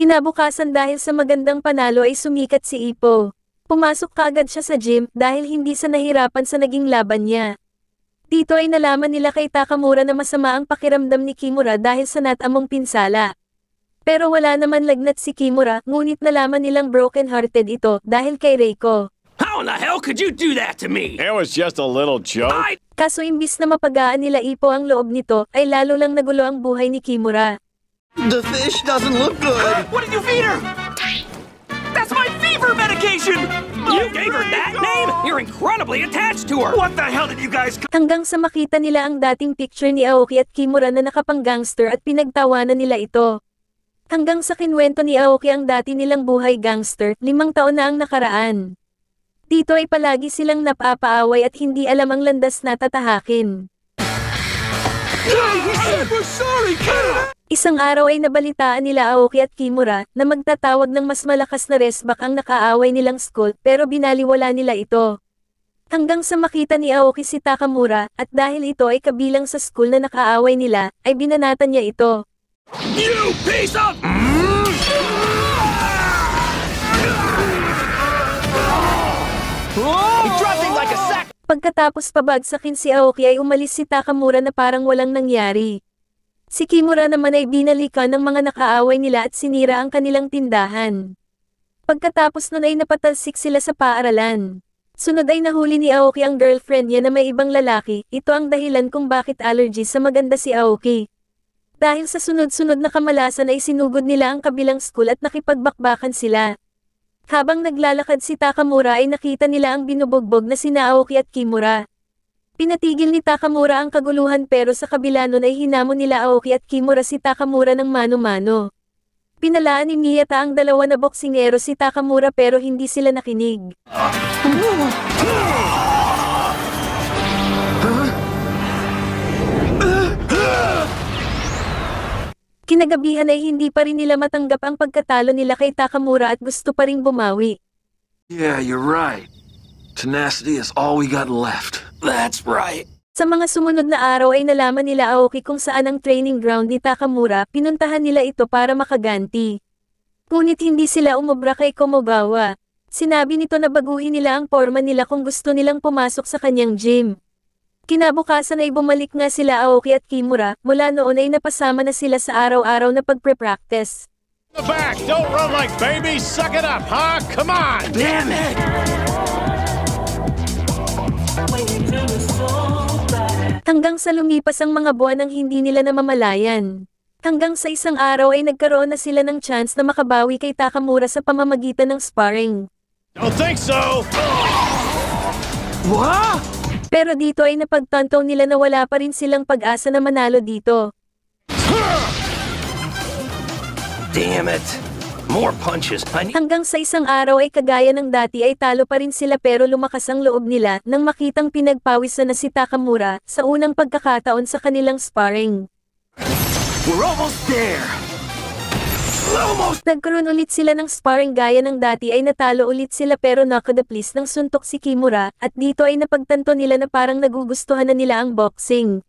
Kinabukasan dahil sa magandang panalo ay sumikat si Ippo. Pumasok kaagad siya sa gym dahil hindi sa nahirapan sa naging laban niya. Dito ay nalaman nila kay Takamura na masama ang pakiramdam ni Kimura dahil sa natamong pinsala. Pero wala naman lagnat si Kimura, ngunit nalaman nilang broken-hearted ito dahil kay Reiko. How in the hell could you do that to me? It was just a little joke. Kaso imbis na mapagaan nila Ippo ang loob nito, ay lalo lang nagulo ang buhay ni Kimura. The fish doesn't look good. What did you feed her? That's my fever medication! You gave her that name? You're incredibly attached to her! What the hell did you guys... Hanggang sa makita nila ang dating picture ni Aoki at Kimura na nakapang-gangster at pinagtawanan nila ito. Hanggang sa kinwento ni Aoki ang dati nilang buhay gangster, 5 taon na ang nakaraan. Dito ay palagi silang napapaaway at hindi alam ang landas na tatahakin. Isang araw ay nabalitaan nila Aoki at Kimura na magtatawag ng mas malakas na resback ang nakaaway nilang school pero binaliwala nila ito. Hanggang sa makita ni Aoki si Takamura at dahil ito ay kabilang sa school na nakaaway nila ay binanatan niya ito. You piece of... Dropping like a sack! Pagkatapos pabagsakin si Aoki ay umalis si Takamura na parang walang nangyari. Si Kimura naman ay binalikan ng mga nakaaway nila at sinira ang kanilang tindahan. Pagkatapos nun ay napatalsik sila sa paaralan. Sunod ay nahuli ni Aoki ang girlfriend niya na may ibang lalaki, ito ang dahilan kung bakit allergy sa maganda si Aoki. Dahil sa sunod-sunod na kamalasan ay sinugod nila ang kabilang school at nakipagbakbakan sila. Habang naglalakad si Takamura ay nakita nila ang binubogbog na sina Aoki at Kimura. Pinatigil ni Takamura ang kaguluhan pero sa kabila nun ay hinamon nila Aoki at Kimura si Takamura ng mano-mano. Pinalaan ni Miyata ang dalawa na boksingero si Takamura pero hindi sila nakinig. Kinagabihan ay hindi pa rin nila matanggap ang pagkatalo nila kay Takamura at gusto pa ring bumawi. Yeah, you're right. Tenacity is all we got left. That's right. Sa mga sumunod na araw ay nalaman nila Aoki kung saan ang training ground ni Takamura, pinuntahan nila ito para makaganti. Ngunit hindi sila umubra kay Komogawa. Sinabi nito na baguhin nila ang forma nila kung gusto nilang pumasok sa kanyang gym. Kinabukasan ay bumalik nga sila Aoki at Kimura, mula noon ay napasama na sila sa araw-araw na pagpre-practice. The back, don't run like babies, suck it up, huh? Come on! Damn it! Hanggang sa lumipas ang mga buwan ang hindi nila namamalayan. Hanggang sa isang araw ay nagkaroon na sila ng chance na makabawi kay Takamura sa pamamagitan ng sparring. Don't think so! What? Pero dito ay napagtanto nila na wala pa rin silang pag-asa na manalo dito. Damn it! More punches. Hanggang sa isang araw ay kagaya ng dati ay talo pa rin sila pero lumakas ang loob nila nang makitang pinagpawisan na si Takamura sa unang pagkakataon sa kanilang sparring. We're almost there! Almost! Nagkaroon ulit sila ng sparring gaya ng dati ay natalo ulit sila pero nakadaplis ng suntok si Kimura at dito ay napagtanto nila na parang nagugustuhan na nila ang boxing.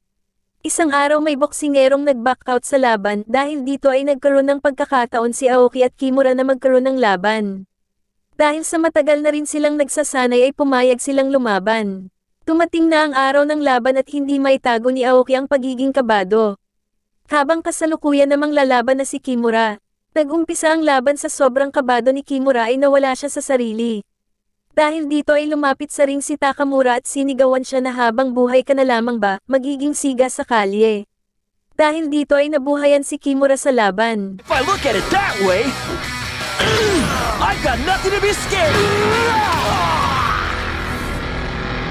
Isang araw may boksingerong nag-backout sa laban dahil dito ay nagkaroon ng pagkakataon si Aoki at Kimura na magkaroon ng laban. Dahil sa matagal na rin silang nagsasanay ay pumayag silang lumaban. Tumating na ang araw ng laban at hindi maitago ni Aoki ang pagiging kabado. Habang kasalukuyan namang lalaban na si Kimura, nag-umpisa ang laban sa sobrang kabado ni Kimura ay nawala siya sa sarili. Dahil dito ay lumapit sa ring si Takamura at sinigawan siya na habang buhay ka na lamang ba, magiging siga sa kalye. Dahil dito ay nabuhayan si Kimura sa laban. If I look at it that way, I've got nothing to be scared of!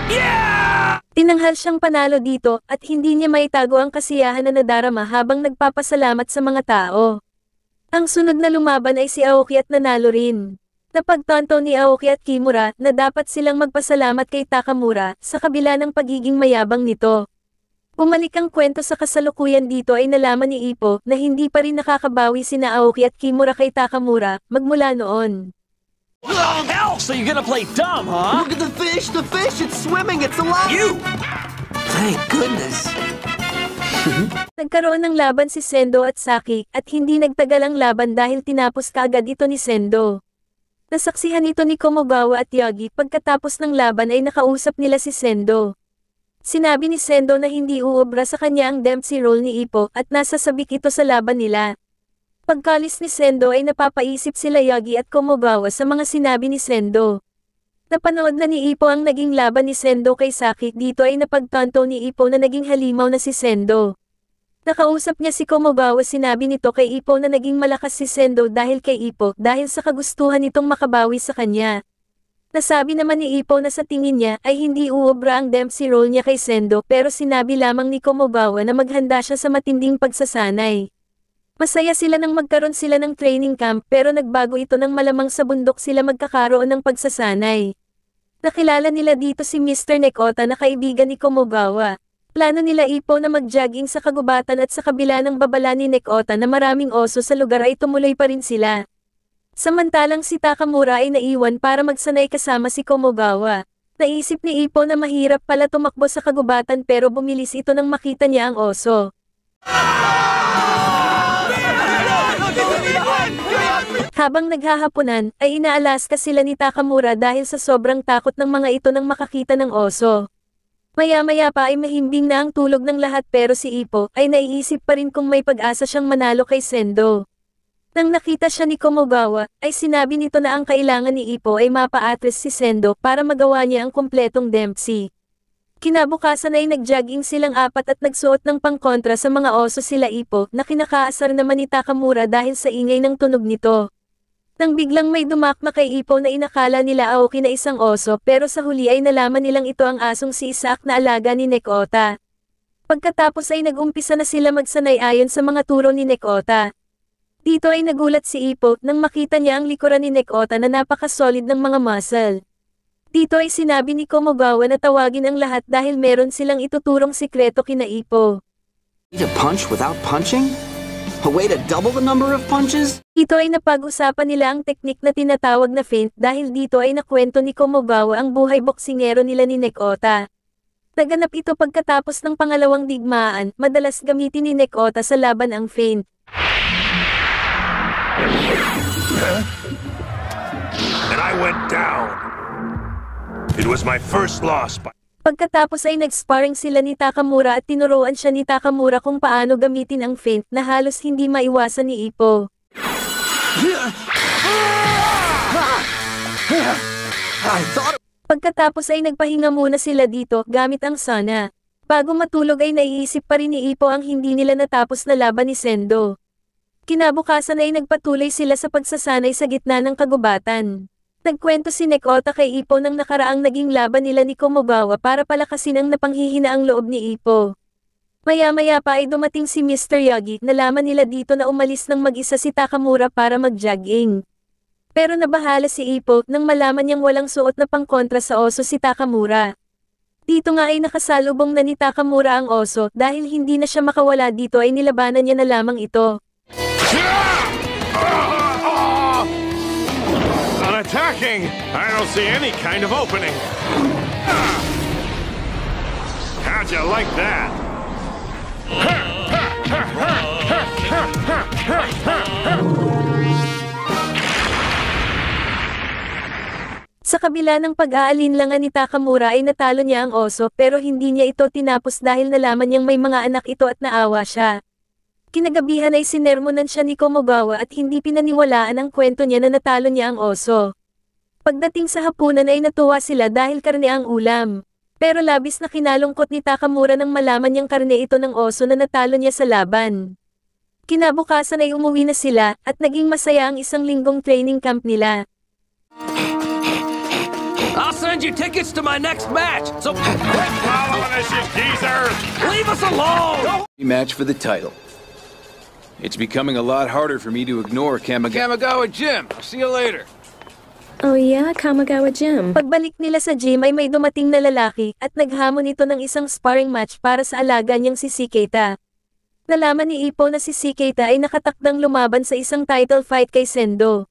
Yeah! Tinanghal siyang panalo dito at hindi niya maitago ang kasiyahan na nadarama habang nagpapasalamat sa mga tao. Ang sunod na lumaban ay si Aoki at nanalo rin. Napagtanto ni Aoki at Kimura na dapat silang magpasalamat kay Takamura sa kabila ng pagiging mayabang nito. Bumalik ang kwento sa kasalukuyan dito ay nalaman ni Ippo na hindi pa rin nakakabawi sina Aoki at Kimura kay Takamura magmula noon. Oh, hell! So you're gonna play dumb, huh? Look at the fish! The fish! It's swimming! It's alive! You! Thank goodness. Nagkaroon ng laban si Sendo at Saki, at hindi nagtagal ang laban dahil tinapos kaagad ito ni Sendo. Nasaksihan ito ni Komogawa at Yagi pagkatapos ng laban ay nakausap nila si Sendo. Sinabi ni Sendo na hindi uobra sa kanya ang Dempsey role ni Ippo at nasasabik ito sa laban nila. Pagkalis ni Sendo ay napapaisip sila Yagi at Komogawa sa mga sinabi ni Sendo. Napanood na ni Ippo ang naging laban ni Sendo kay Saki, dito ay napagtanto ni Ippo na naging halimaw na si Sendo. Nakausap niya si Komogawa, sinabi nito kay Ippo na naging malakas si Sendo dahil kay Ippo dahil sa kagustuhan nitong makabawi sa kanya. Nasabi naman ni Ippo na sa tingin niya ay hindi uobra ang Dempsey role niya kay Sendo pero sinabi lamang ni Komogawa na maghanda siya sa matinding pagsasanay. Masaya sila nang magkaroon sila ng training camp pero nagbago ito nang malamang sa bundok sila magkakaroon ng pagsasanay. Nakilala nila dito si Mr. Nekota na kaibigan ni Komogawa. Plano nila Ippo na mag-jogging sa kagubatan at sa kabila ng babala ni Nekota na maraming oso sa lugar ay tumuloy pa rin sila. Samantalang si Takamura ay naiwan para magsanay kasama si Komogawa. Naisip ni Ippo na mahirap pala tumakbo sa kagubatan pero bumilis ito nang makita niya ang oso. Habang naghahaponan, ay inaalaska sila ni Takamura dahil sa sobrang takot ng mga ito nang makakita ng oso. Maya-maya pa ay mahimbing na ang tulog ng lahat pero si Ippo ay naiisip pa rin kung may pag-asa siyang manalo kay Sendo. Nang nakita siya ni Komogawa, ay sinabi nito na ang kailangan ni Ippo ay mapa-address si Sendo para magawa niya ang kumpletong Dempsey. Kinabukasan ay nag-jogging silang apat at nagsuot ng pangkontra sa mga oso sila Ippo na kinakaasar naman ni Takamura dahil sa ingay ng tunog nito. Nang biglang may dumakma kay Ippo na inakala nila Aoki na isang oso pero sa huli ay nalaman nilang ito ang asong si Isaac na alaga ni Nekota. Pagkatapos ay nag-umpisa na sila magsanay ayon sa mga turo ni Nekota. Dito ay nagulat si Ippo nang makita niya ang likuran ni Nekota na napaka-solid ng mga muscle. Dito ay sinabi ni Komogawa na tawagin ang lahat dahil meron silang ituturong sikreto kina Ippo. Need a punch without punching? A way to double the number of punches? Dito ay napag-usapan nila ang teknik na tinatawag na feint dahil dito ay nakwento ni Komogawa ang buhay boksingero nila ni Nekota. Naganap ito pagkatapos ng pangalawang digmaan, madalas gamitin ni Nekota sa laban ang feint. And I went down. It was my first loss by... Pagkatapos ay nag-sparring sila ni Takamura at tinuruan siya ni Takamura kung paano gamitin ang feint na halos hindi maiwasan ni Ippo. Pagkatapos ay nagpahinga muna sila dito gamit ang sauna. Bago matulog ay naiisip pa rin ni Ippo ang hindi nila natapos na laban ni Sendo. Kinabukasan ay nagpatuloy sila sa pagsasanay sa gitna ng kagubatan. Nagkwento si Nekota kay Ippo ng nakaraang naging laban nila ni Komogawa para palakasin ang napanghihinaang loob ni Ippo. Maya-maya pa ay dumating si Mr. Yagi, nalaman nila dito na umalis ng mag-isa si Takamura para mag-jogging. Pero nabahala si Ippo nang malaman niyang walang suot na pangkontra sa oso si Takamura. Dito nga ay nakasalubong na ni Takamura ang oso dahil hindi na siya makawala dito ay nilabanan niya na lamang ito. Attacking! I don't see any kind of opening. How'd you like that? Sa kabila ng pag-aalinlangan ni Takamura ay natalo niya ang oso pero hindi niya ito tinapos dahil nalaman niyang may mga anak ito at naawa siya. Kinagabihan ay sinermonan siya ni Komogawa at hindi pinaniwalaan ang kwento niya na natalo niya ang oso. Pagdating sa hapunan ay natuwa sila dahil karne ang ulam. Pero labis na kinalungkot ni Takamura nang malaman niyang karne ito ng oso na natalo niya sa laban. Kinabukasan ay umuwi na sila at naging masaya ang isang linggong training camp nila. I'll send you tickets to my next match, so Quit following us, you geezers! leave us alone! Match for the title. It's becoming a lot harder for me to ignore Kamagawa Jim. I'll see you later. Oh yeah, Kamagawa Jim. Pagbalik nila sa gym ay may dumating na lalaki at naghamon ito ng isang sparring match para sa alaga niyang si Siketa. Nalaman ni Ippo na si Siketa ay nakatakdang lumaban sa isang title fight kay Sendo.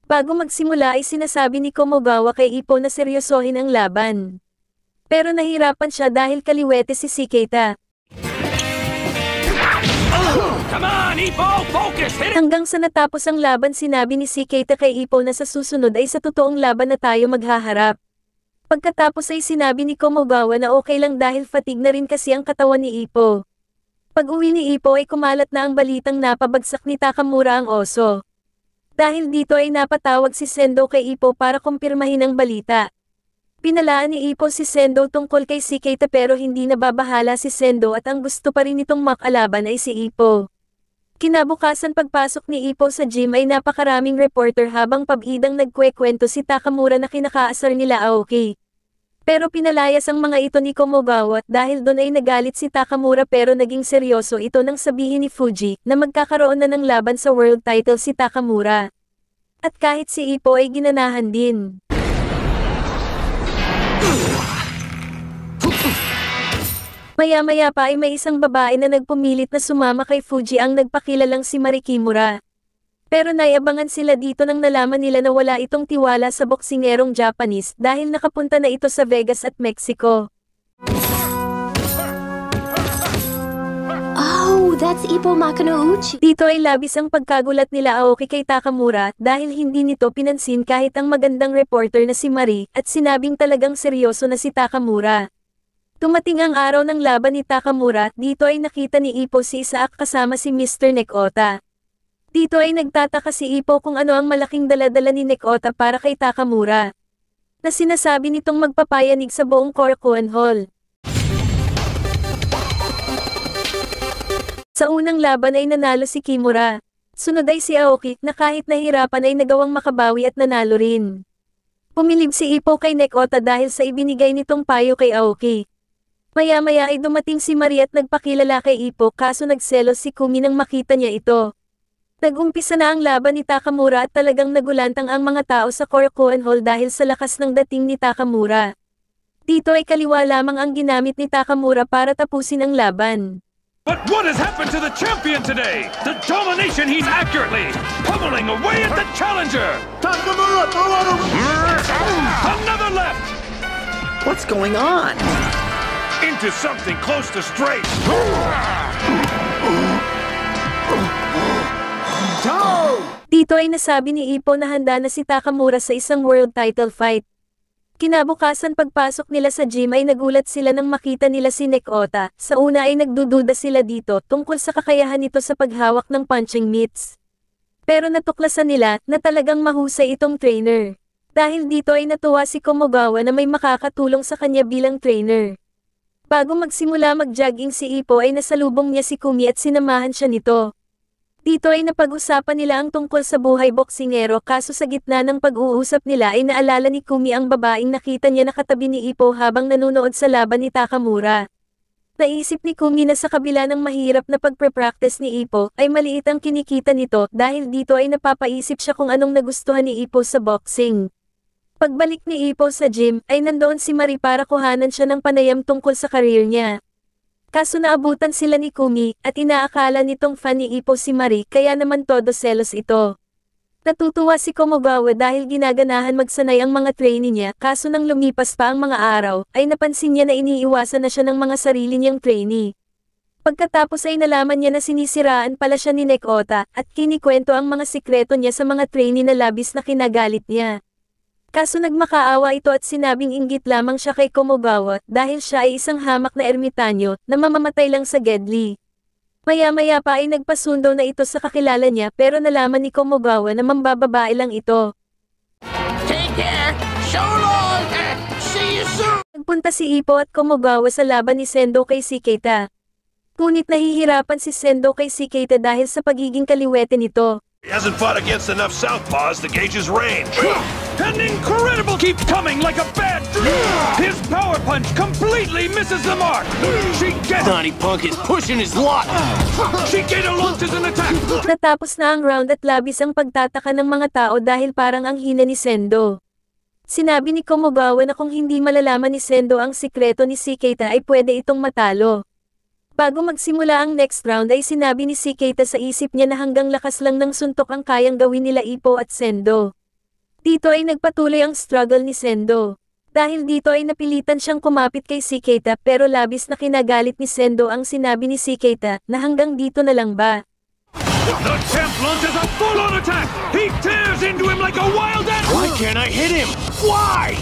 Bago magsimula ay sinasabi ni Komogawa kay Ippo na seryosohin ang laban. Pero nahirapan siya dahil kaliwete si Siketa. Come on, Ippo! Focus! Hit it! Hanggang sa natapos ang laban sinabi ni Keita kay Ippo na sa susunod ay sa totoong laban na tayo maghaharap. Pagkatapos ay sinabi ni Komogawa na okay lang dahil fatigue na rin kasi ang katawan ni Ippo. Pag-uwi ni Ippo ay kumalat na ang balitang napabagsak ni Takamura ang oso. Dahil dito ay napatawag si Sendo kay Ippo para kumpirmahin ang balita. Pinalaan ni Ippo si Sendo tungkol kay Keita pero hindi nababahala si Sendo at ang gusto pa rin nitong makalaban ay si Ippo. Kinabukasan pagpasok ni Ippo sa gym ay napakaraming reporter habang pabidang nagkwekwento si Takamura na kinakaasar nila Aoki. Pero pinalayas ang mga ito ni Komogawa dahil doon ay nagalit si Takamura pero naging seryoso ito nang sabihin ni Fuji na magkakaroon na ng laban sa world title si Takamura. At kahit si Ippo ay ginanahan din. Maya-maya pa ay may isang babae na nagpumilit na sumama kay Fuji ang nagpakilalang si Mari Kimura. Pero naiabangan sila dito nang nalaman nila na wala itong tiwala sa boksingerong Japanese dahil nakapunta na ito sa Vegas at Mexico. Oh, that's Ippo Makunouchi. Dito ay labis ang pagkagulat nila Aoki kay Takamura dahil hindi nito pinansin kahit ang magandang reporter na si Mari at sinabing talagang seryoso na si Takamura. Tumating ang araw ng laban ni Takamura, dito ay nakita ni Ippo si Isaac kasama si Mr. Nekota. Dito ay nagtataka si Ippo kung ano ang malaking daladala ni Nekota para kay Takamura. Na sinasabi nitong magpapayanig sa buong Korakuen Hall. Sa unang laban ay nanalo si Kimura. Sunod ay si Aoki na kahit nahirapan ay nagawang makabawi at nanalo rin. Pumilib si Ippo kay Nekota dahil sa ibinigay nitong payo kay Aoki. Maya-maya ay dumating si Mari at nagpakilala kay Ippo kaso nagselos si Kumi nang makita niya ito. Nag-umpisa na ang laban ni Takamura at talagang nagulantang ang mga tao sa Korakuen Hall dahil sa lakas ng dating ni Takamura. Dito ay kaliwa lamang ang ginamit ni Takamura para tapusin ang laban. But what has happened to the champion today? The domination he's accurately pummeling away at the challenger! Takamura, throw out another left! What's going on? Into something close to straight! Dito ay nasabi ni Ippo na handa na si Takamura sa isang world title fight. Kinabukasan pagpasok nila sa gym ay nagulat sila nang makita nila si Nekota. Sa una ay nagdududa sila dito tungkol sa kakayahan nito sa paghawak ng punching mitts. Pero natuklasan nila na talagang mahusay itong trainer. Dahil dito ay natuwa si Komogawa na may makakatulong sa kanya bilang trainer. Bago magsimula mag-jogging si Ippo ay nasalubong niya si Kumi at sinamahan siya nito. Dito ay napag-usapan nila ang tungkol sa buhay boksingero kaso sa gitna ng pag-uusap nila ay naalala ni Kumi ang babaeng nakita niya nakatabi ni Ippo habang nanonood sa laban ni Takamura. Naisip ni Kumi na sa kabila ng mahirap na pagpe-practice ni Ippo ay maliit ang kinikita nito dahil dito ay napapaisip siya kung anong nagustuhan ni Ippo sa boxing. Pagbalik ni Ippo sa gym ay nandoon si Mari para kuhanan siya ng panayam tungkol sa career niya. Kaso naabutan sila ni Kumi at inaakala nitong fan ni Ippo si Mari kaya naman todo selos ito. Natutuwa si Komogawa dahil ginaganahan magsanay ang mga trainee niya kaso nang lumipas pa ang mga araw ay napansin niya na iniiwasan na siya ng mga sarili niyang trainee. Pagkatapos ay nalaman niya na sinisiraan pala siya ni Nekota at kinikwento ang mga sikreto niya sa mga trainee na labis na kinagalit niya. Kaso nagmakaawa ito at sinabing inggit lamang siya kay Komogawa dahil siya ay isang hamak na ermitanyo na mamamatay lang sa Gedli. Maya-maya pa ay nagpasundo na ito sa kakilala niya pero nalaman ni Komogawa na mambababae lang ito. Take care! So long! See you soon! Nagpunta si Ippo at Komogawa sa laban ni Sendo kay Keita. Ngunit nahihirapan si Sendo kay Keita dahil sa pagiging kaliwete nito. He hasn't fought against enough southpaws to gauge his range. An incredible keeps coming like a bad dream! His power punch completely misses the mark! Donnie Punk is pushing his luck. Shigeta launches an attack! Natapos na ang round at labis ang pagtataka ng mga tao dahil parang ang hina ni Sendo. Sinabi ni Komogawa na kung hindi malalaman ni Sendo ang sikreto ni Keita ay pwede itong matalo. Bago magsimula ang next round ay sinabi ni Keita sa isip niya na hanggang lakas lang ng suntok ang kayang gawin nila Ippo at Sendo. Dito ay nagpatuloy ang struggle ni Sendo. Dahil dito ay napilitan siyang kumapit kay Keita pero labis na kinagalit ni Sendo ang sinabi ni Keita na hanggang dito na lang ba. The champ launches a full-on attack! He tears into him like a wild animal! Why can't I hit him? Why?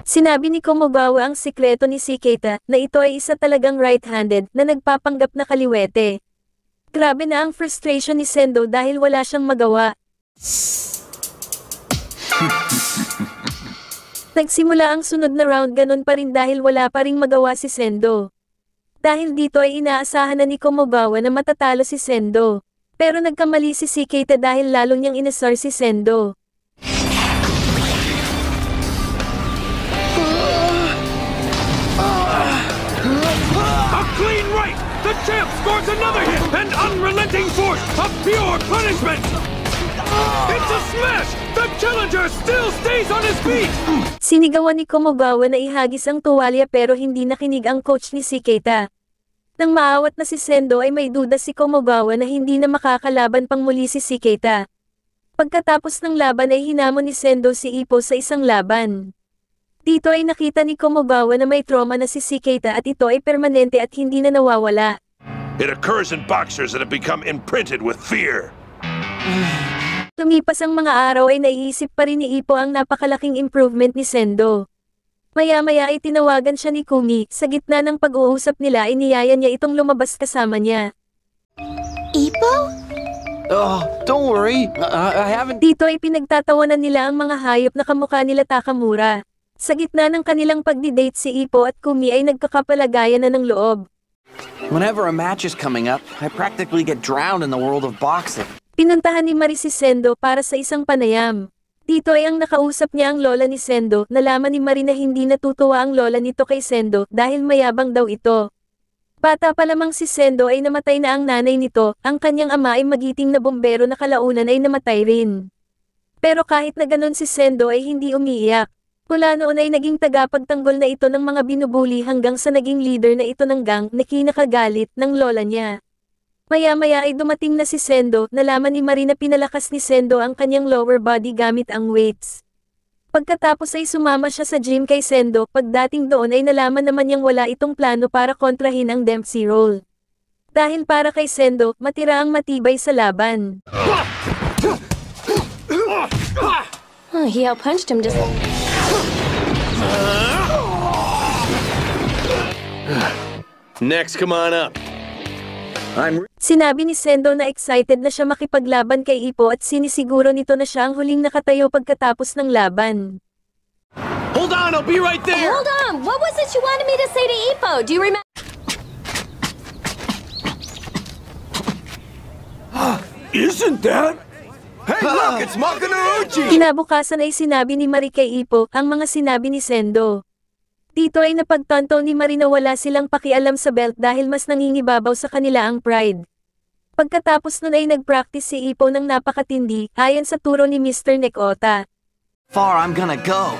Sinabi ni Komogawa ang sikreto ni Shiketa na ito ay isa talagang right-handed na nagpapanggap na kaliwete. Grabe na ang frustration ni Sendo dahil wala siyang magawa. Nagsimula ang sunod na round ganun pa rin dahil wala pa ring magawa si Sendo. Dahil dito ay inaasahan na ni Komogawa na matatalo si Sendo. Pero nagkamali si Shiketa dahil lalo niyang inasar si Sendo. A clean right! The champ scores another hit! An unrelenting force of pure punishment! It's a smash! The challenger still stays on his feet! Sinigawan ni Komogawa na ihagis ang tuwalya pero hindi nakinig ang coach ni Shiketa. Nang maawat na si Sendo ay may duda si Komogawa na hindi na makakalaban pang muli si Shiketa. Pagkatapos ng laban ay hinamon ni Sendo si Ippo sa isang laban. Dito ay nakita ni Komogawa na may trauma na si Shiketa at ito ay permanente at hindi na nawawala. It occurs in boxers that have become imprinted with fear. Tumipas ang mga araw ay naiisip pa rin ni Ippo ang napakalaking improvement ni Sendo. Maya-maya ay tinawagan siya ni Kumi, sa gitna ng pag-uusap nila ay niyaya niya itong lumabas kasama niya. Ippo? Oh, don't worry. I haven't... Dito ay pinagtatawanan nila ang mga hayop na kamukha nila Takamura. Sa gitna ng kanilang pagdi-date si Ippo at Kumi ay nagkakapalagayan na ng loob. Whenever a match is coming up, I practically get drowned in the world of boxing. Pinuntahan ni Mari si Sendo para sa isang panayam. Dito ay ang nakausap niya ang lola ni Sendo, nalaman ni Mari na hindi natutuwa ang lola nito kay Sendo dahil mayabang daw ito. Bata pa lamang si Sendo ay namatay na ang nanay nito, ang kanyang ama ay magiting na bombero na kalaunan ay namatay rin. Pero kahit na ganon si Sendo ay hindi umiiyak. Mula noon ay naging tagapagtanggol na ito ng mga binubuli hanggang sa naging leader na ito ng gang na kinakagalit ng lola niya. Maya-maya ay dumating na si Sendo, nalaman ni Mari na pinalakas ni Sendo ang kanyang lower body gamit ang weights. Pagkatapos ay sumama siya sa gym kay Sendo, pagdating doon ay nalaman naman niyang wala itong plano para kontrahin ang Dempsey Roll. Dahil para kay Sendo, matira ang matibay sa laban. Oh, he outpunched him just... Next, come on up. Sinabi ni Sendo na excited na siya makipaglaban kay Ippo at sinisiguro nito na siya ang huling nakatayo pagkatapos ng laban. Hold on, I'll be right there. Hold on! What was it you wanted me to say to Ippo? Do you remember? Isn't that? Hey, look, it's Makanouchi! Kinabukasan ay sinabi ni Mari kay Ippo ang mga sinabi ni Sendo. Dito ay napagtanto ni Mari na wala silang pakialam sa belt dahil mas nangingibabaw sa kanila ang pride. Pagkatapos nun ay nag-practice si Ippo ng napakatindi, ayon sa turo ni Mr. Nekota. Far I'm gonna go.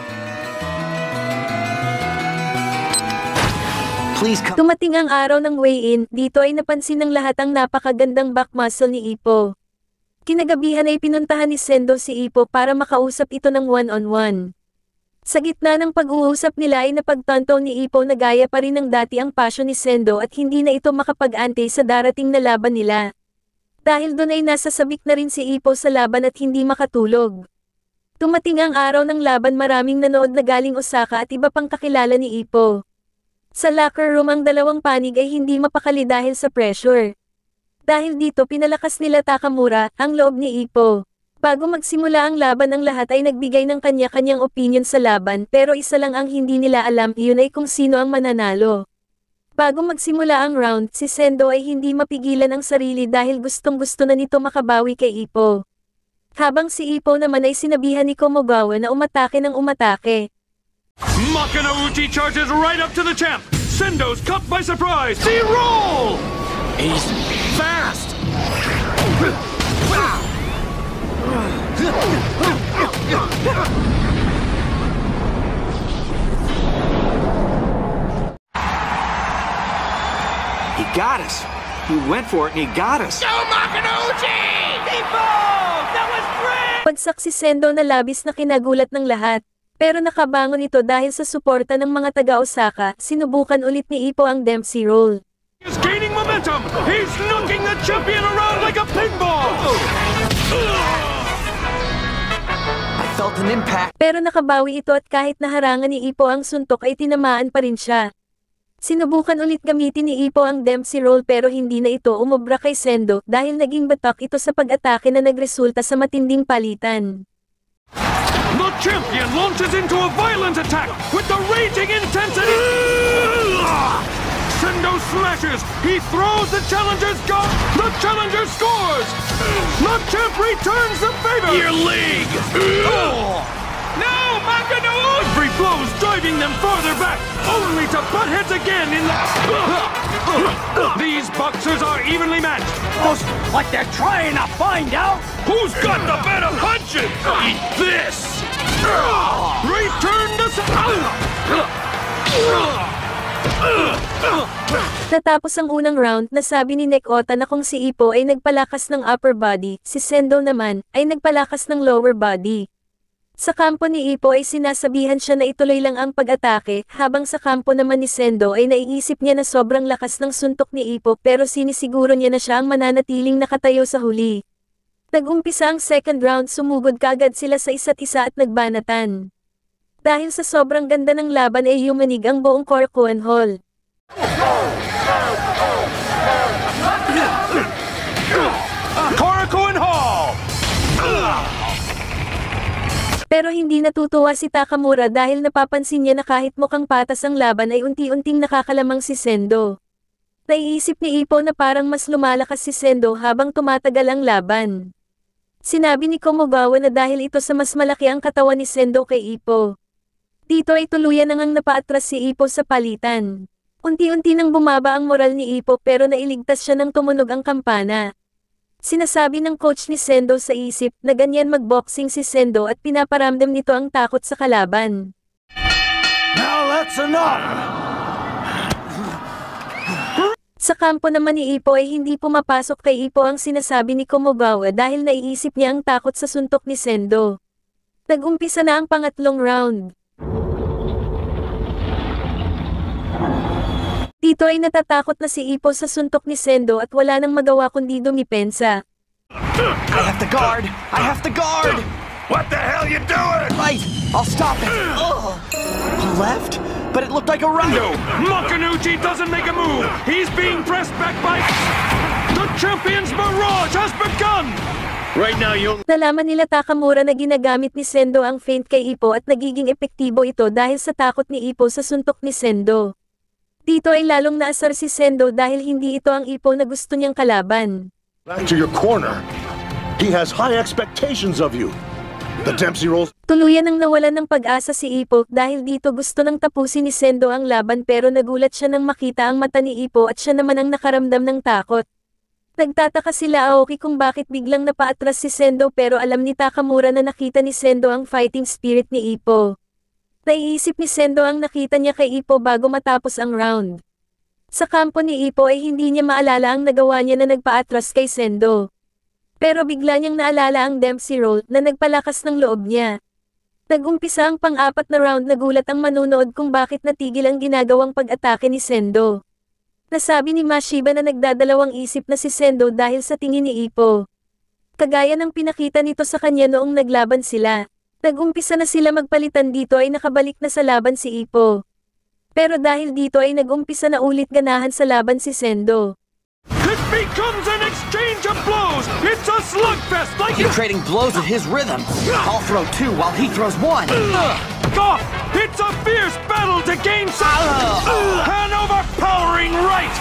Please come. Tumating ang araw ng weigh-in, dito ay napansin ng lahat ang napakagandang back muscle ni Ippo. Kinagabihan ay pinuntahan ni Sendo si Ippo para makausap ito ng one-on-one. Sa gitna ng pag-uusap nila ay napagtanto ni Ippo na gaya pa rin ng dati ang passion ni Sendo at hindi na ito makapag-ante sa darating na laban nila. Dahil doon ay nasasabik na rin si Ippo sa laban at hindi makatulog. Tumating ang araw ng laban, maraming nanood na galing Osaka at iba pang kakilala ni Ippo. Sa locker room ang dalawang panig ay hindi mapakali dahil sa pressure. Dahil dito pinalakas nila Takamura ang loob ni Ippo. Bago magsimula ang laban ang lahat ay nagbigay ng kanya-kanyang opinion sa laban pero isa lang ang hindi nila alam, iyon ay kung sino ang mananalo. Bago magsimula ang round, si Sendo ay hindi mapigilan ang sarili dahil gustong-gusto na nito makabawi kay Ippo. Habang si Ippo naman ay sinabihan ni Komogawa na umatake ng umatake. Makanouchi charges right up to the champ. Sendo's caught by surprise. See roll! He's fast. He got us. He went for it and he got us. Pagsak si Sendo na labis na kinagulat ng lahat. Pero nakabangon ito dahil sa suporta ng mga taga-Osaka, sinubukan ulit ni Ippo ang Dempsey Roll. Is gaining momentum. He's knocking the champion around like a pinball. I felt an impact. Pero nakabawi ito at kahit naharangan ni Ippo ang suntok ay tinamaan pa rin siya. Sinubukan ulit gamitin ni Ippo ang Dempsey Roll pero hindi na ito umubra kay Sendo dahil naging batak ito sa pag-atake na nagresulta sa matinding palitan. The champion launches into a violent attack with the raging intensity. Sendo smashes. He throws the challenger's gun. The challenger scores. The champ returns the favor. Your league. No, Makano! Every blow's driving them farther back, only to butt heads again in the... These boxers are evenly matched. Almost like they're trying to find out. Who's got the better punches? Eat this! Return to... Natapos ang unang round, nasabi ni Nekota na kung si Ippo ay nagpalakas ng upper body, si Sendo naman ay nagpalakas ng lower body. Sa kampo ni Ippo ay sinasabihan siya na ituloy lang ang pag-atake, habang sa kampo naman ni Sendo ay naiisip niya na sobrang lakas ng suntok ni Ippo pero sinisiguro niya na siya ang mananatiling nakatayo sa huli. Nag-umpisa ang second round, sumugod kaagad sila sa isa't isa at nagbanatan. Dahil sa sobrang ganda ng laban ay yumanig ang buong Korakuen Hall. Korakuen Hall! Pero hindi natutuwa si Takamura dahil napapansin niya na kahit mukhang patas ang laban ay unti-unting nakakalamang si Sendo. Naiisip ni Ippo na parang mas lumalakas si Sendo habang tumatagal ang laban. Sinabi ni Komogawa na dahil ito sa mas malaki ang katawan ni Sendo kay Ippo. Dito ay tuluyan nang napaatras si Ippo sa palitan. Unti-unti nang bumaba ang moral ni Ippo pero nailigtas siya nang tumunog ang kampana. Sinasabi ng coach ni Sendo sa isip na ganyan magboxing si Sendo at pinaparamdam nito ang takot sa kalaban. Now that's enough. Sa kampo naman ni Ippo ay hindi pumapasok kay Ippo ang sinasabi ni Komogawa dahil naiisip niya ang takot sa suntok ni Sendo. Nag-umpisa na ang pangatlong round. Dito ay natatakot na si Ippo sa suntok ni Sendo at wala nang magawa kundi dumipensa. I have to guard. I have to guard. What the hell you doing? Right. I'll stop it. Left? But it looked like a right. No, Makanuchi doesn't make a move. He's being pressed back by... The champion's barrage has begun! Right now, you... Nalaman nila Takamura na ginagamit ni Sendo ang feint kay Ippo at nagiging epektibo ito dahil sa takot ni Ippo sa suntok ni Sendo. Dito ay lalong naasar si Sendo dahil hindi ito ang Ippo na gusto niyang kalaban. Back to your corner. He has high expectations of you. The Dempsey Rolls... Tuluyan ang nawalan ng pag-asa si Ippo dahil dito gusto nang tapusin ni Sendo ang laban pero nagulat siya nang makita ang mata ni Ippo at siya naman ang nakaramdam ng takot. Nagtataka sila Aoki kung bakit biglang napaatras si Sendo pero alam ni Takamura na nakita ni Sendo ang fighting spirit ni Ippo. Naiisip ni Sendo ang nakita niya kay Ippo bago matapos ang round. Sa kampo ni Ippo ay hindi niya maalala ang nagawa niya na nagpaatras kay Sendo. Pero bigla niyang naalala ang Dempsey Roll na nagpalakas ng loob niya. Nag-umpisa ang pang-apat na round, nagulat ang manunood kung bakit natigil ang ginagawang pag-atake ni Sendo. Nasabi ni Mashiba na nagdadalawang isip na si Sendo dahil sa tingin ni Ippo. Kagaya ng pinakita nito sa kanya noong naglaban sila. Nag-umpisa na sila magpalitan dito ay nakabalik na sa laban si Ippo. Pero dahil dito ay nag-umpisa na ulit ganahan sa laban si Sendo. It becomes an exchange of blows! It's a slugfest like... You're trading blows at his rhythm. I'll throw two while he throws one. Goff! It's a fierce battle to gain some... An overpowering right!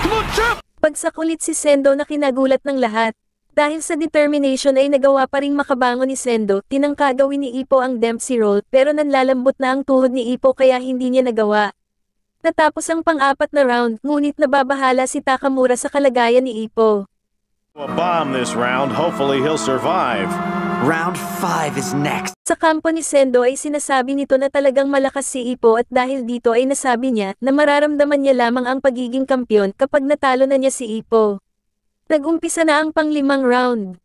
The champ... Pagsak ulit si Sendo na kinagulat ng lahat. Dahil sa determination ay nagawa pa ring makabangon ni Sendo, tinangka gawin ni Ippo ang Dempsey Roll pero nanlalambot na ang tuhod ni Ippo kaya hindi niya nagawa. Natapos ang pang-apat na round, ngunit nababahala si Takamura sa kalagayan ni Ippo. A bomb this round. Hopefully he'll survive. Round 5 is next. Sa kampo ni Sendo ay sinasabi nito na talagang malakas si Ippo at dahil dito ay nasabi niya na mararamdaman niya lamang ang pagiging kampiyon kapag natalo na niya si Ippo. Nag-umpisa na ang pang-limang round.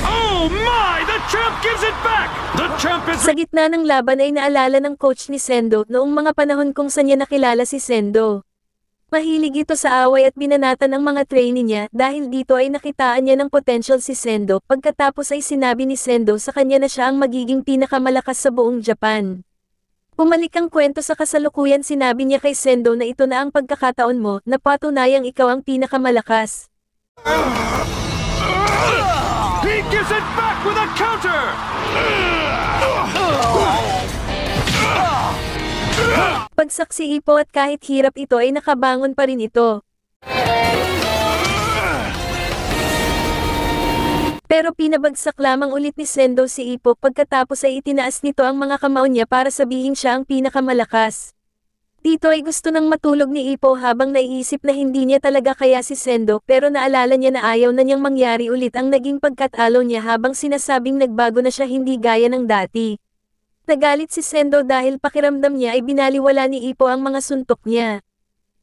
Oh my! The champ gives it back! The champ is... Sa gitna ng laban ay naalala ng coach ni Sendo noong mga panahon kung saan niya nakilala si Sendo. Mahilig ito sa away at binanatan ang mga trainee niya dahil dito ay nakitaan niya ng potential si Sendo pagkatapos ay sinabi ni Sendo sa kanya na siya ang magiging pinakamalakas sa buong Japan. Bumalik ang kwento sa kasalukuyan sinabi niya kay Sendo na ito na ang pagkakataon mo na patunayang ikaw ang pinakamalakas. He gives it back with a counter! Pagsak si Ippo at kahit hirap ito ay nakabangon pa rin ito. Pero pinabagsak lamang ulit ni Sendo si Ippo pagkatapos ay itinaas nito ang mga kamao niya para sabihin siya ang pinakamalakas. Dito ay gusto nang matulog ni Ippo habang naiisip na hindi niya talaga kaya si Sendo pero naalala niya na ayaw na niyang mangyari ulit ang naging pagkatalo niya habang sinasabing nagbago na siya hindi gaya ng dati. Nagalit si Sendo dahil pakiramdam niya ay binaliwala ni Ippo ang mga suntok niya.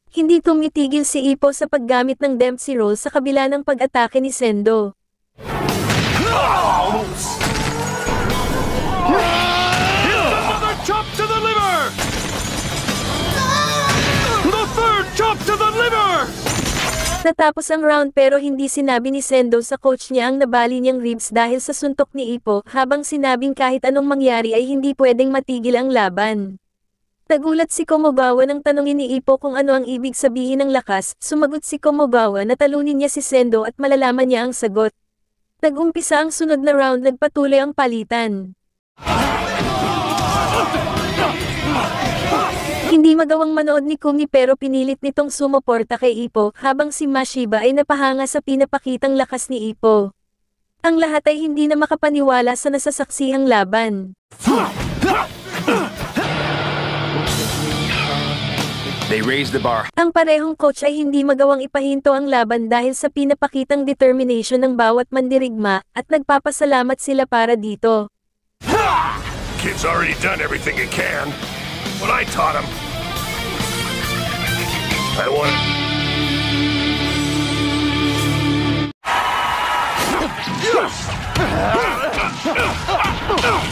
Hindi tumitigil si Ippo sa paggamit ng Dempsey Roll sa kabila ng pag-atake ni Sendo. Another chop to the liver! The third chop to the liver! Natapos ang round pero hindi sinabi ni Sendo sa coach niya ang nabali niyang ribs dahil sa suntok ni Ippo habang sinabing kahit anong mangyari ay hindi pwedeng matigil ang laban. Nagulat si Komogawa nang tanungin ni Ippo kung ano ang ibig sabihin ng lakas, sumagot si Komogawa na talunin niya si Sendo at malalaman niya ang sagot. Nag-umpisa ang sunod na round nagpatuloy ang palitan. Hindi magawang manood ni Kumi pero pinilit nitong sumuporta kay Ippo habang si Mashiba ay napahanga sa pinapakitang lakas ni Ippo. Ang lahat ay hindi na makapaniwala sa nasasaksihang laban. They raised the bar. Ang parehong coach ay hindi magawang ipahinto ang laban dahil sa pinapakitang determination ng bawat mandirigma at nagpapasalamat sila para dito. Kid's already done everything he can. What I taught him. I want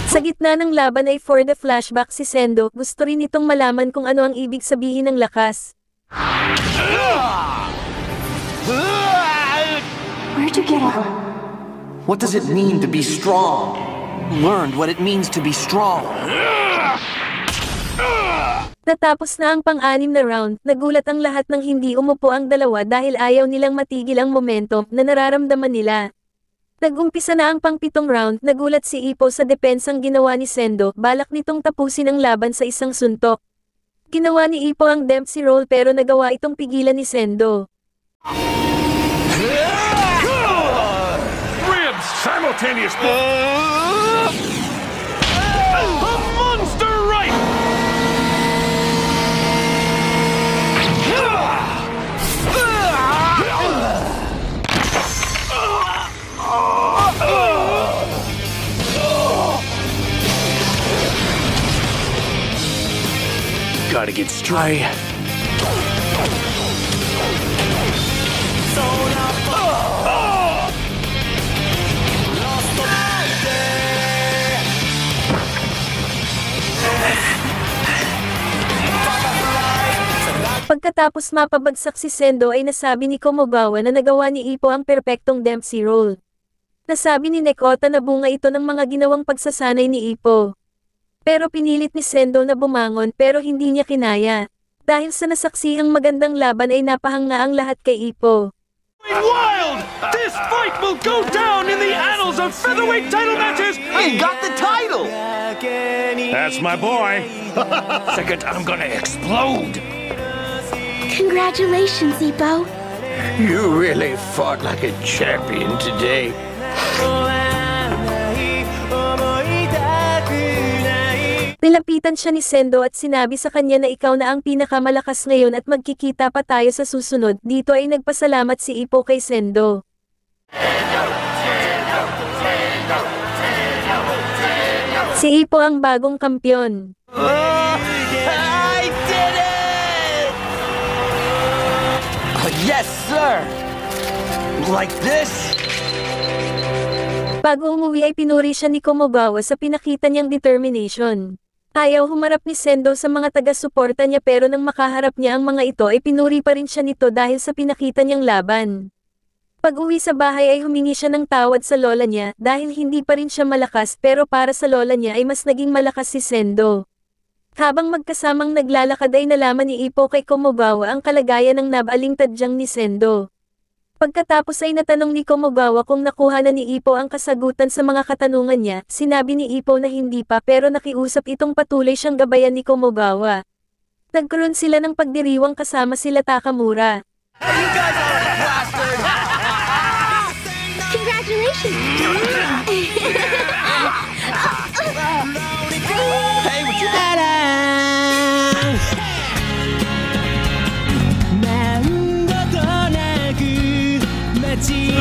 Sa gitna ng laban ay for the flashback si Sendo, gusto rin itong malaman kung ano ang ibig sabihin ng lakas. Where'd you get it? What does it mean to be strong? Learned what it means to be strong. Natapos na ang pang-anim na round, nagulat ang lahat ng hindi umupo ang dalawa dahil ayaw nilang matigil ang momentum na nararamdaman nila. Nag-umpisa na ang pang-pitong round, nagulat si Ippo sa depensang ginawa ni Sendo, balak nitong tapusin ang laban sa isang suntok. Ginawa ni Ippo ang Dempsey Roll pero nagawa itong pigilan ni Sendo. ribs simultaneous. A monster right! Gotta get straight. Pagkatapos mapabagsak si Sendo ay nasabi ni Komogawa na nagawa ni Ippo ang perpektong Dempsey Roll. Nasabi ni Nekota na bunga ito ng mga ginawang pagsasanay ni Ippo. Pero pinilit ni Sendo na bumangon pero hindi niya kinaya. Dahil sa nasaksihang magandang laban ay napahanga ang lahat kay Ippo. Wild! This fight will go down in the annals of featherweight title matches! He got the title! That's my boy. Second, I'm gonna explode. Congratulations, Ippo. You really fought like a champion today. Nilapitan siya ni Sendo at sinabi sa kanya na ikaw na ang pinakamalakas ngayon at magkikita pa tayo sa susunod. Dito ay nagpasalamat si Ippo kay Sendo. Si Ippo ang bagong kampyon. I did it! Yes, sir! Like this? Bago umuwi ay pinuri siya ni Komogawa sa pinakita niyang determination. Ayaw humarap ni Sendo sa mga taga-suporta niya pero nang makaharap niya ang mga ito ay pinuri pa rin siya nito dahil sa pinakita niyang laban. Pag-uwi sa bahay ay humingi siya ng tawad sa lola niya dahil hindi pa rin siya malakas pero para sa lola niya ay mas naging malakas si Sendo. Habang magkasamang naglalakad ay nalaman ni Ippo kay Komogawa ang kalagayan ng nabalingtadyang ni Sendo. Pagkatapos ay natanong ni Komogawa kung nakuha na ni Ippo ang kasagutan sa mga katanungan niya, sinabi ni Ippo na hindi pa pero nakiusap itong patuloy siyang gabayan ni Komogawa. Nagkaroon sila ng pagdiriwang kasama sila Takamura. Congratulations! Hey, would you... 난 것도 나그 마치